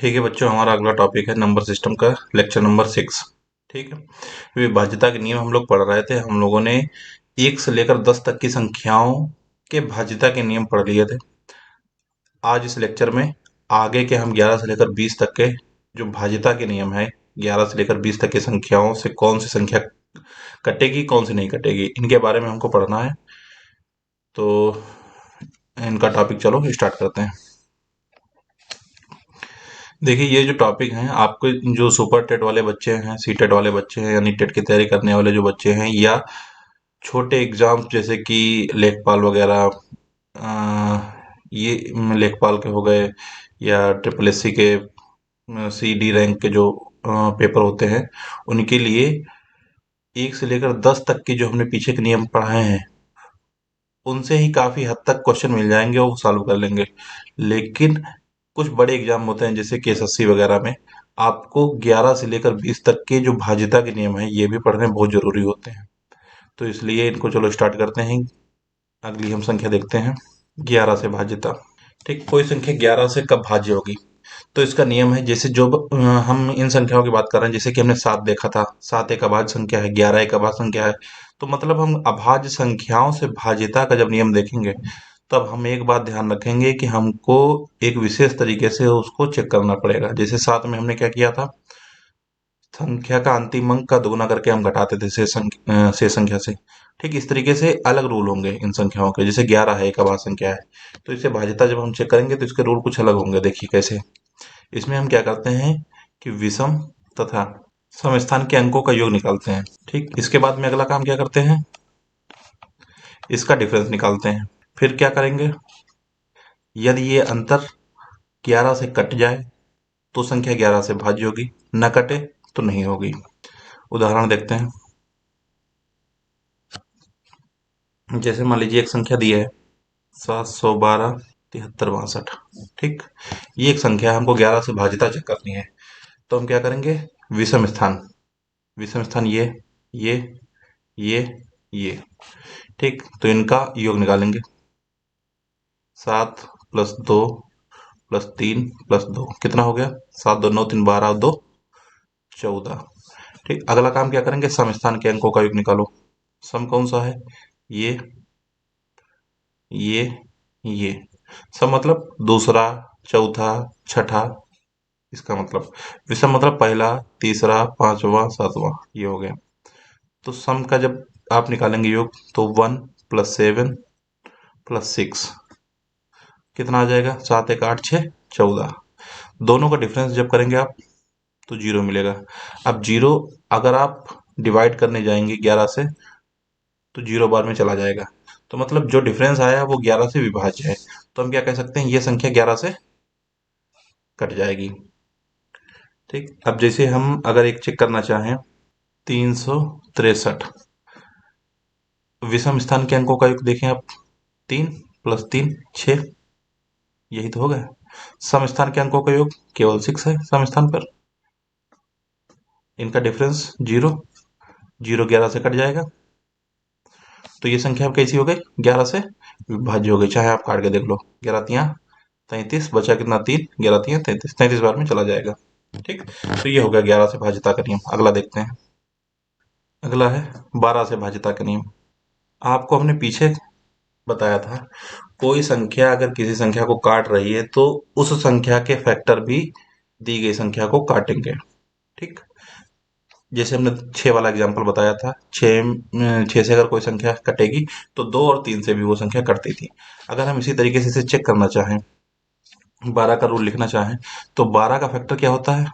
ठीक है बच्चों, हमारा अगला टॉपिक है नंबर सिस्टम का लेक्चर नंबर 6। ठीक है। विभाज्यता के नियम हम लोग पढ़ रहे थे। हम लोगों ने 1 से लेकर 10 तक की संख्याओं के भाज्यता के नियम पढ़ लिए थे। आज इस लेक्चर में आगे के हम 11 से लेकर 20 तक के जो भाज्यता के नियम है, 11 से लेकर 20 तक की संख्याओं से कौन सी संख्या कटेगी कौन सी नहीं कटेगी, इनके बारे में हमको पढ़ना है। तो इनका टॉपिक चलो स्टार्ट करते हैं। देखिए, ये जो टॉपिक हैं, आपके जो सुपर टेट वाले बच्चे हैं, सी टेट वाले बच्चे हैं, यानी टेट की तैयारी करने वाले जो बच्चे हैं, या छोटे एग्जाम्स जैसे कि लेखपाल वगैरह, ये लेखपाल के हो गए, या ट्रिपल एस सी के सी डी रैंक के जो पेपर होते हैं, उनके लिए 1 से लेकर 10 तक के जो हमने पीछे के नियम पढ़ाए हैं, उनसे ही काफी हद तक क्वेश्चन मिल जाएंगे, वो सॉल्व कर लेंगे। लेकिन कुछ बड़े एग्जाम होते हैं जैसे कि एसएससी वगैरह में, आपको 11 से लेकर 20 तक के जो भाज्यता के नियम हैं, ये भी पढ़ने बहुत जरूरी होते हैं। तो इसलिए इनको चलो स्टार्ट करते हैं। अगली हम संख्या देखते हैं, 11 से भाज्यता। ठीक, कोई संख्या 11 से कब भाज्य होगी? तो इसका नियम है, जैसे जो हम इन संख्याओं की बात कर रहे हैं, जैसे कि हमने 7 देखा था, 7 एक अभाज्य संख्या है, 11 एक अभाज्य संख्या है। तो मतलब हम अभाज्य संख्याओं से भाज्यता का जब नियम देखेंगे, तब हम एक बात ध्यान रखेंगे कि हमको एक विशेष तरीके से उसको चेक करना पड़ेगा। जैसे 7 में हमने क्या किया था, संख्या का अंतिम अंक का दोगुना करके हम घटाते थे शेष संख्या से। ठीक, इस तरीके से अलग रूल होंगे इन संख्याओं के। जैसे 11 है, एक अभाज्य संख्या है, तो इसे भाज्यता जब हम चेक करेंगे तो इसके रूल कुछ अलग होंगे। देखिए कैसे। इसमें हम क्या करते हैं कि विषम तथा सम स्थान के अंकों का योग निकालते हैं। ठीक, इसके बाद में अगला काम क्या करते हैं, इसका डिफरेंस निकालते हैं। फिर क्या करेंगे, यदि ये अंतर 11 से कट जाए तो संख्या 11 से भाज्य होगी, न कटे तो नहीं होगी। उदाहरण देखते हैं। जैसे मान लीजिए एक संख्या दी है 712 73 62। ठीक, ये एक संख्या है, हमको 11 से भाज्यता चेक करनी है। तो हम क्या करेंगे, विषम स्थान, विषम स्थान ये ये ये। ठीक, तो इनका योग निकालेंगे। 7 प्लस 2 प्लस 3 प्लस 2 कितना हो गया, 7 2 9 3 12 2 14। ठीक, अगला काम क्या करेंगे, सम स्थान के अंकों का योग निकालो। सम कौन सा है, ये ये ये। सम मतलब दूसरा, चौथा, छठा, इसका मतलब। विषम मतलब पहला, तीसरा, पांचवा, सातवां, ये हो गया। तो सम का जब आप निकालेंगे योग, तो 1 प्लस 7 प्लस 6 कितना आ जाएगा, 7 1 8 6 14। दोनों का डिफरेंस जब करेंगे आप, तो जीरो मिलेगा। अब जीरो अगर आप डिवाइड करने जाएंगे 11 से, तो जीरो बार में चला जाएगा। तो मतलब जो डिफरेंस आया वो 11 से विभाज्य है। तो हम क्या कह सकते हैं, ये संख्या 11 से कट जाएगी। ठीक, अब जैसे हम अगर एक चेक करना चाहें, 363, विषम स्थान के अंकों का योग देखें आप, 3 प्लस 3 6, यही तो होगा। सम स्थान के अंकों का योग केवल 6 है सम स्थान पर, इनका डिफरेंस जीरो, जीरो 11 से कट जाएगा। तो ये संख्या अब कैसी हो गई, 11 से विभाज्य हो गई। चाहे आप काट के देख लो, 11 तिया 33, बचा कितना 3, 11 तिया 33, 33 बार में चला जाएगा। ठीक, तो ये हो गया 11 से भाज्यता का नियम। अगला देखते हैं, अगला है 12 से भाज्यता का नियम। आपको हमने पीछे बताया था, कोई संख्या अगर किसी संख्या को काट रही है, तो उस संख्या के फैक्टर भी दी गई संख्या को काटेंगे। ठीक, जैसे हमने 6 वाला एग्जांपल बताया था, 6 से अगर कोई संख्या कटेगी, तो 2 और 3 से भी वो संख्या कटती थी। अगर हम इसी तरीके से इसे चेक करना चाहें, 12 का रूल लिखना चाहें, तो 12 का फैक्टर क्या होता है,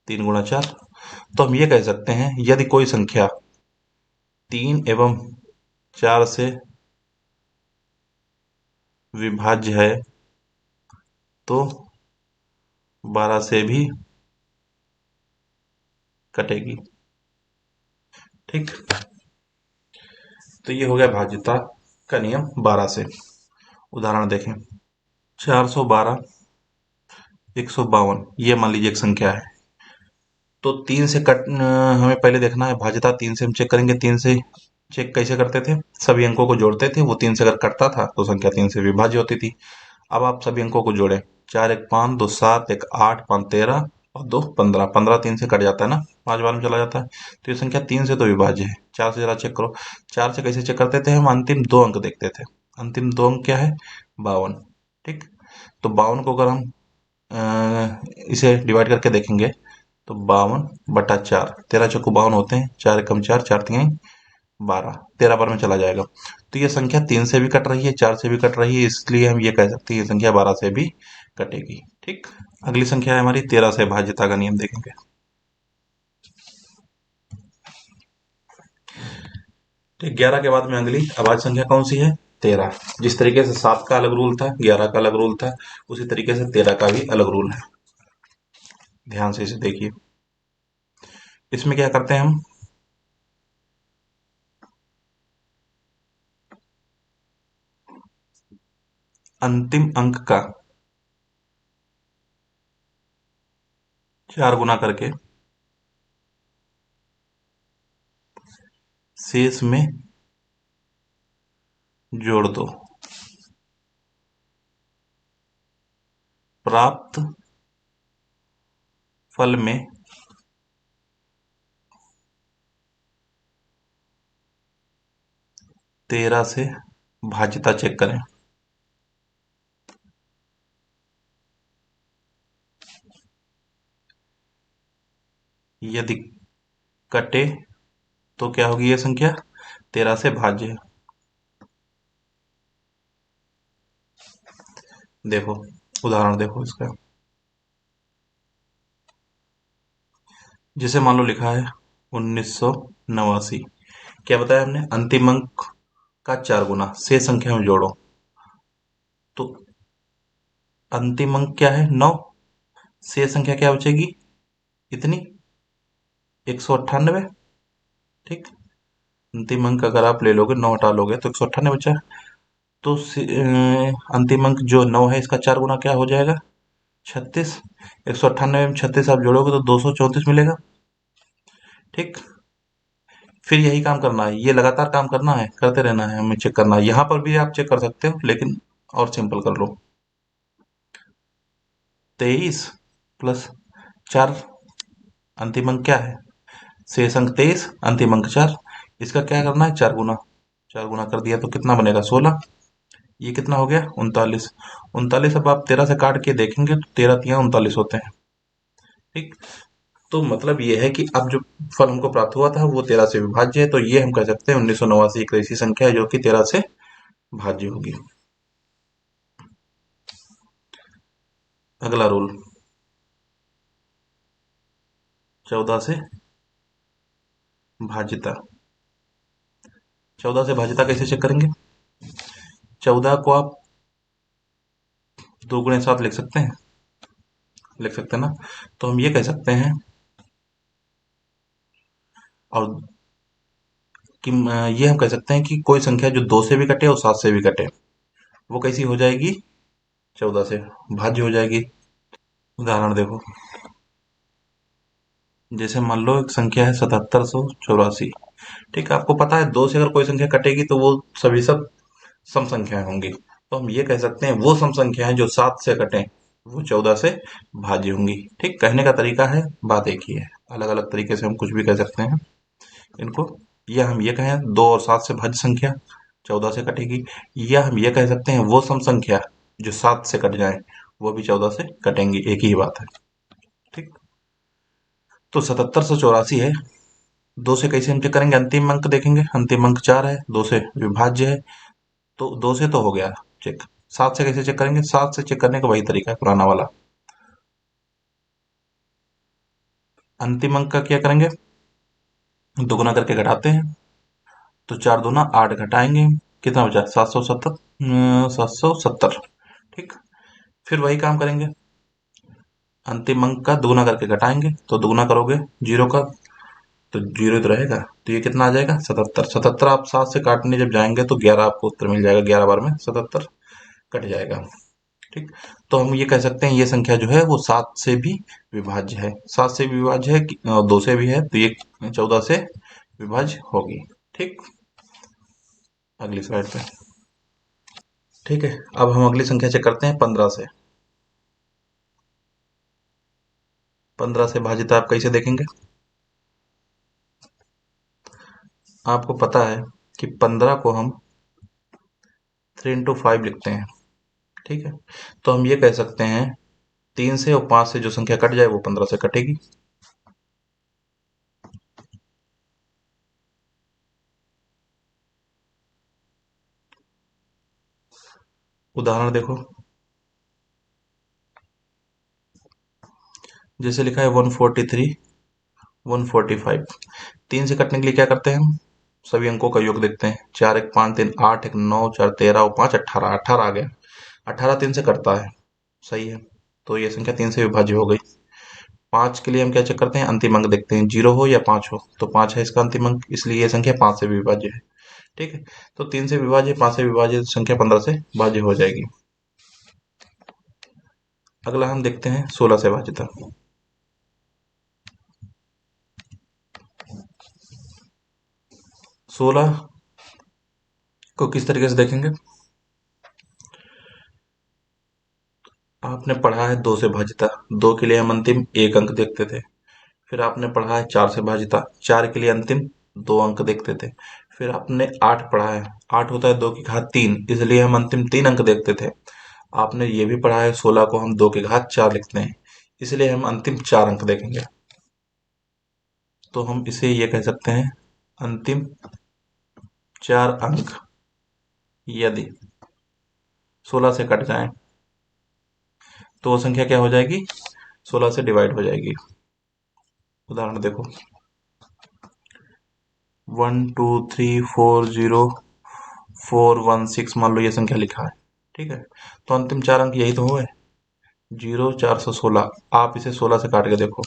3 गुणा 4। तो हम ये कह सकते हैं, यदि कोई संख्या 3 एवं 4 से विभाज्य है, तो 12 से भी कटेगी। ठीक, तो ये हो गया भाज्यता का नियम 12 से। उदाहरण देखें, 412 152, ये मान लीजिए एक संख्या है। तो 3 से हमें पहले देखना है भाज्यता। 3 से हम चेक करेंगे। 3 से चेक कैसे करते थे, सभी अंकों को जोड़ते थे। वो 3 से अगर कटता था तो संख्या 3 से विभाज्य होती थी। अब आप सभी अंकों को जोड़ें, 4 एक 5, 2 7, 1 8, 5 13 और 2 15। 15 3 से कट जाता है ना, 5 बार में चला जाता है। तो ये संख्या 3 से तो विभाज्य है। 4 से जरा चेक करो। 4 से कैसे चेक करते थे हम? अंतिम दो अंक देखते थे। अंतिम दो अंक क्या है? 52। ठीक। तो 52 को अगर हम इसे डिवाइड करके देखेंगे तो 52/4, 13 चौको 52 होते हैं। 4 एकम 4, 4 तिहाई 12, 13 बार में चला जाएगा। तो ये संख्या 3 से भी कट रही है, 4 से भी कट रही है, इसलिए हम ये कह सकते हैं ये संख्या 12 से भी कटेगी। ठीक। अगली संख्या है हमारी 13 से भाज्यता का नियम देखेंगे। ठीक। 11 के बाद में अगली अभाज्य संख्या कौन सी है? 13। जिस तरीके से 7 का अलग रूल था, 11 का अलग रूल था, उसी तरीके से 13 का भी अलग रूल है। ध्यान से इसे देखिए। इसमें क्या करते हैं हम? अंतिम अंक का 4 गुना करके शेष में जोड़ दो। प्राप्त फल में 13 से भाज्यता चेक करें। यदि कटे तो क्या होगी ये संख्या? 13 से भाज्य है। देखो, उदाहरण देखो इसका। जिसे मान लो लिखा है 1989। क्या बताया हमने? अंतिम अंक का 4 गुना शेष संख्या में जोड़ो। तो अंतिम अंक क्या है? 9। शेष संख्या क्या बचेगी? इतनी, 198। ठीक। अंतिम अंक अगर आप ले लोगे, 9 हटा लोगे तो 198 बचा। तो अंतिम अंक जो 9 है, इसका 4 गुना क्या हो जाएगा? 36। 198 में 36 आप जोड़ोगे तो 234 मिलेगा। ठीक। फिर यही काम करना है, ये लगातार काम करना है, करते रहना है, हमें चेक करना है। यहाँ पर भी आप चेक कर सकते हो, लेकिन और सिंपल कर लो। 23 प्लस 4, अंतिम अंक क्या है? शेष अंक 23, अंतिम अंक 4। इसका क्या करना है? 4 गुना। 4 गुना कर दिया तो कितना बनेगा? 16। ये कितना हो गया? 39। 39 अब आप 13 से काट के देखेंगे तो 13 तिया 39 होते हैं। ठीक। तो मतलब ये है कि अब जो फल हमको प्राप्त हुआ था वो 13 से विभाज्य है, तो ये हम कह सकते हैं 1989 एक ऐसी संख्या है जो कि 13 से भाज्य होगी। अगला रूल, 14 से भाज्यता। 14 से भाज्यता कैसे चेक करेंगे? 14 को आप 2 गुणे 7 लिख सकते हैं, लिख सकते हैं ना? तो हम ये कह सकते हैं और कि ये हम कह सकते हैं कि कोई संख्या जो 2 से भी कटे और 7 से भी कटे, वो कैसी हो जाएगी? 14 से भाज्य हो जाएगी। उदाहरण देखो। जैसे मान लो एक संख्या है 7784। ठीक है, आपको पता है 2 से अगर कोई संख्या कटेगी तो वो सभी सब सम संख्याएं होंगी। तो हम ये कह सकते हैं वो सम संख्याएं जो 7 से कटें वो 14 से भाज्य होंगी। ठीक। कहने का तरीका है, बात एक ही है, अलग अलग तरीके से हम कुछ भी कह सकते हैं इनको। या हम ये कहें 2 और 7 से भाज्य संख्या 14 से कटेगी, या हम ये कह सकते हैं वो सम संख्या जो 7 से कट जाए वो भी 14 से कटेंगी, एक ही बात है। ठीक। तो 7784 है। 2 से कैसे हम चेक करेंगे? अंतिम अंक देखेंगे, अंतिम अंक 4 है, 2 से विभाज्य है, तो 2 से तो हो गया चेक। 7 से कैसे चेक करेंगे? 7 से चेक करने का वही तरीका है पुराना वाला। अंतिम अंक का क्या करेंगे? दोगुना करके घटाते हैं। तो 4 दूना 8, घटाएंगे कितना बचा? 770। 770। ठीक। फिर वही काम करेंगे, अंतिम अंक का दुगुना करके घटाएंगे। तो दुगुना करोगे जीरो का तो जीरो तो रहेगा, तो ये कितना आ जाएगा? 77। 77 आप 7 से काटने जब जाएंगे तो 11 आपको उत्तर मिल जाएगा। 11 बार में 77 कट जाएगा। ठीक। तो हम ये कह सकते हैं ये संख्या जो है वो 7 से भी विभाज्य है। 7 से भी विभाज्य है 2 से भी है, तो ये 14 से विभाज्य होगी। ठीक। अगली स्लाइड पे। ठीक है। अब हम अगली संख्या चेक करते हैं 15 से। 15 से भाजित आप कैसे देखेंगे? आपको पता है कि 15 को हम 3 into 5 लिखते हैं, ठीक है। तो हम ये कह सकते हैं 3 से और 5 से जो संख्या कट जाए वो 15 से कटेगी। उदाहरण देखो, जैसे लिखा है 143, 145। 3 से कटने के लिए क्या करते हैं हम? सभी अंकों का योग देखते हैं। 4 एक 5 3 8 एक 9 4 13 और 5 18, 18 आ गया। 18 3 से कटता है, सही है। तो ये संख्या 3 से विभाज्य हो गई। 5 के लिए हम क्या चेक करते हैं? अंतिम अंक देखते हैं, 0 हो या 5 हो। तो 5 है इसका अंतिम अंक, इसलिए ये संख्या 5 से विभाज्य है, ठीक है। तो 3 से विभाज्य, 5 से विभाज्य, संख्या 15 से भाज्य हो जाएगी। अगला हम देखते हैं 16 से भाज्यता। 16 को किस तरीके से देखेंगे? आपने पढ़ा है 2 से भाज्यता। 2 के लिए हम अंतिम एक अंक देखते थे। फिर आपने पढ़ा है 4 से भाज्यता। 4 के लिए अंतिम 2 अंक देखते थे। फिर आपने 8 पढ़ा है। 8 होता है 2 की घात 3, इसलिए हम अंतिम 3 अंक देखते थे। आपने ये भी पढ़ा है 16 को हम 2 की घात 4 लिखते हैं, इसलिए हम अंतिम 4 अंक देखेंगे। तो हम इसे ये कह सकते हैं अंतिम 4 अंक यदि 16 से कट जाएं तो वो संख्या क्या हो जाएगी? 16 से डिवाइड हो जाएगी। उदाहरण देखो, 1 2 3 4 0 4 1 6, मान लो ये संख्या लिखा है, ठीक है। तो अंतिम 4 अंक यही तो हुए, 0 416। आप इसे 16 से काट के देखो,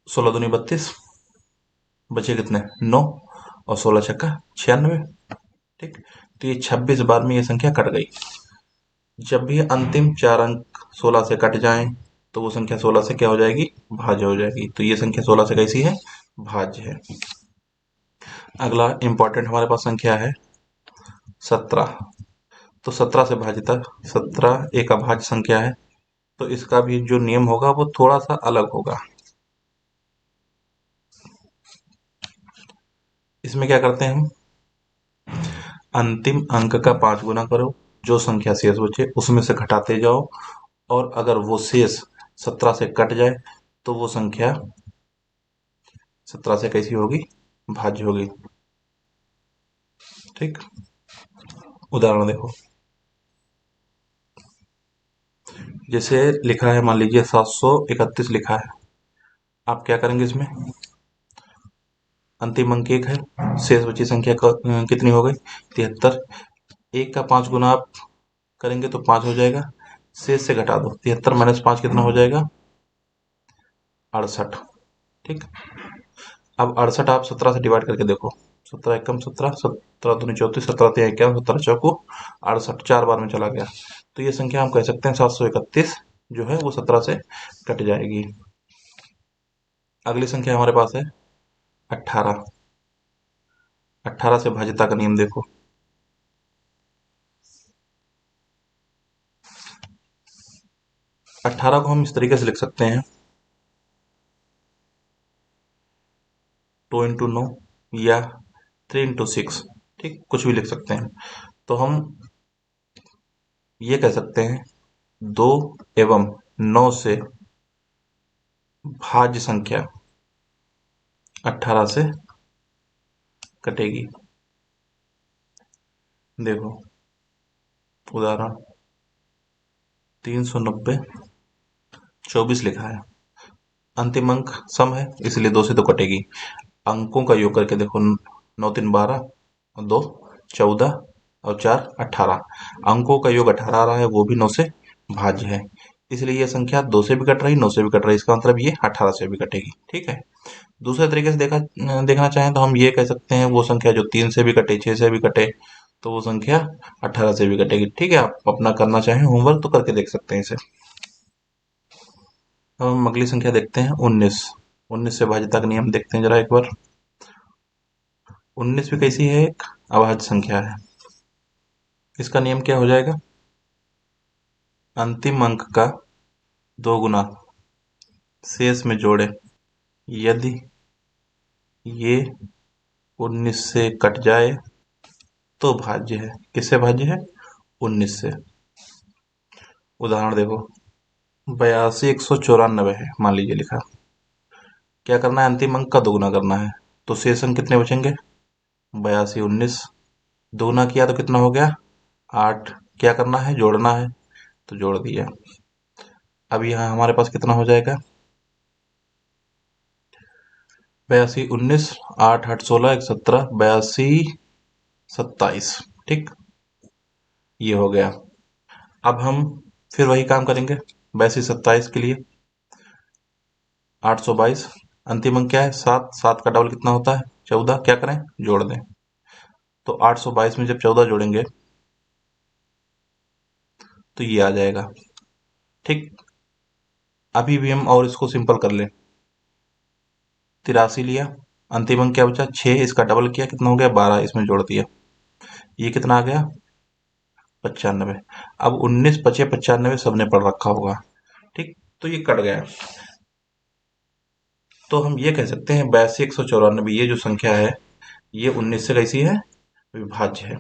16 दूनी 32, बचे कितने? 9, और 16 छक्का 96, ठीक। तो ये 26 बार में ये संख्या कट गई। जब भी अंतिम 4 अंक 16 से कट जाएं तो वो संख्या 16 से क्या हो जाएगी? भाज्य हो जाएगी। तो ये संख्या 16 से कैसी है? भाज्य है। अगला इंपॉर्टेंट हमारे पास संख्या है 17। तो 17 से भाज्यता, 17 एक अभाज्य संख्या है, तो इसका भी जो नियम होगा वो थोड़ा सा अलग होगा। इसमें क्या करते हैं हम? अंतिम अंक का 5 गुना करो, जो संख्या शेष बचे उसमें से घटाते जाओ, और अगर वो शेष 17 से कट जाए तो वो संख्या 17 से कैसी होगी? भाज्य होगी, ठीक। उदाहरण देखो, जैसे लिखा है, मान लीजिए 731 लिखा है। आप क्या करेंगे? इसमें अंतिम अंक 1 है, शेष बची संख्या कितनी हो गई? 73। 1 का 5 गुना आप करेंगे तो 5 हो जाएगा, शेष से घटा दो, 73 माइनस 5 कितना हो जाएगा? 68, ठीक। अब 68 आप 17 से डिवाइड करके देखो, 17 एकम 17, 17 दूनी 34, 17 तिया 51, 17 चौको 68, 4 बार में चला गया। तो ये संख्या हम कह सकते हैं 731 जो है वो 17 से कट जाएगी। अगली संख्या हमारे पास है 18। 18 से भाज्यता का नियम देखो, 18 को हम इस तरीके से लिख सकते हैं 2 into 9 या 3 into 6, ठीक, कुछ भी लिख सकते हैं। तो हम ये कह सकते हैं 2 एवं 9 से भाज्य संख्या 18 से कटेगी। देखो, उदाहरण 390, 24 लिखा है। अंतिम अंक सम है, इसलिए 2 से तो कटेगी। अंकों का योग करके देखो, 9 3 12 और 2 14 और 4 18। अंकों का योग 18 आ रहा है, वो भी 9 से भाज्य है, इसलिए ये संख्या 2 से भी कट रही, 9 से भी कट रही, इसका मतलब ये 18 से भी कटेगी, ठीक है। दूसरे तरीके से देखना चाहें तो हम ये कह सकते हैं वो संख्या जो 3 से भी कटे, 6 से भी कटे, तो वो संख्या 18 से भी कटेगी, ठीक है। आप अपना करना चाहें होमवर्क तो करके देख सकते हैं इसे। अब हम अगली संख्या देखते हैं 19। 19 से भाज्यता का नियम देखते हैं जरा एक बार। 19 भी कैसी है? एक अभाज्य संख्या है। इसका नियम क्या हो जाएगा? अंतिम अंक का 2 गुना शेष में जोड़े यदि ये 19 से कट जाए तो भाज्य है। किससे भाज्य है? 19 से। उदाहरण देखो, 82 194 है मान लीजिए लिखा। क्या करना है? अंतिम अंक का 2 गुना करना है। तो शेष अंक कितने बचेंगे? 82 19 2 गुना किया तो कितना हो गया? 8। क्या करना है? जोड़ना है, तो जोड़ दिया। अब यहाँ हमारे पास कितना हो जाएगा? 82 19 8 8 16 1 17 82 27। ठीक, ये हो गया। अब हम फिर वही काम करेंगे 82 27 के लिए। 822 अंतिम अंक क्या है? 7। 7 का डबल कितना होता है? 14। क्या करें? जोड़ दें। तो 822 में जब 14 जोड़ेंगे तो ये आ जाएगा। ठीक, अभी भी हम और इसको सिंपल कर लें। 83 लिया, अंतिम अंक क्या बचा? 6। इसका डबल किया, कितना हो गया? 12। इसमें जोड़ दिया, ये कितना आ गया? 95। अब 19 25 95 सबने पढ़ रखा होगा। ठीक, तो ये कट गया। तो हम ये कह सकते हैं 82 194 ये जो संख्या है ये 19 से कैसी है? विभाज्य है।